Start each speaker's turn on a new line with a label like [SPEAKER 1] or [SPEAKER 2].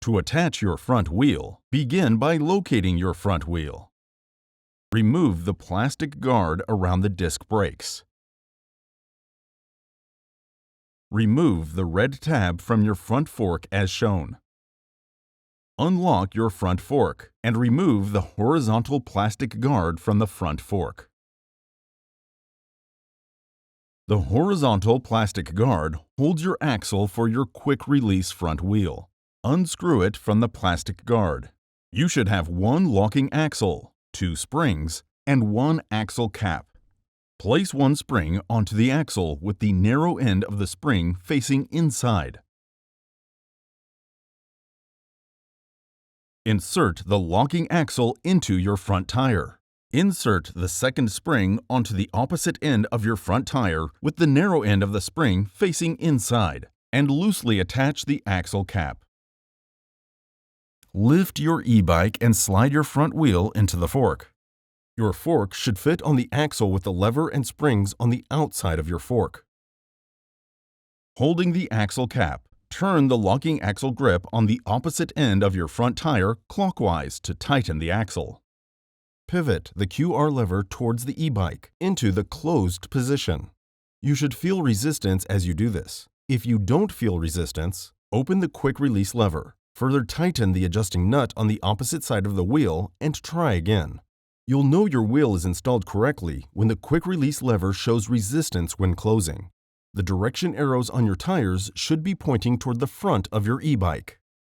[SPEAKER 1] To attach your front wheel, begin by locating your front wheel. Remove the plastic guard around the disc brakes. Remove the red tab from your front fork as shown. Unlock your front fork and remove the horizontal plastic guard from the front fork. The horizontal plastic guard holds your axle for your quick-release front wheel. Unscrew it from the plastic guard. You should have one locking axle, 2 springs, and 1 axle cap. Place one spring onto the axle with the narrow end of the spring facing inside. Insert the locking axle into your front tire. Insert the second spring onto the opposite end of your front tire with the narrow end of the spring facing inside, and loosely attach the axle cap. Lift your e-bike and slide your front wheel into the fork. Your fork should fit on the axle with the lever and springs on the outside of your fork. Holding the axle cap, turn the locking axle grip on the opposite end of your front tire clockwise to tighten the axle. Pivot the QR lever towards the e-bike into the closed position. You should feel resistance as you do this. If you don't feel resistance, open the quick release lever. Further tighten the adjusting nut on the opposite side of the wheel and try again. You'll know your wheel is installed correctly when the quick release lever shows resistance when closing. The direction arrows on your tires should be pointing toward the front of your e-bike.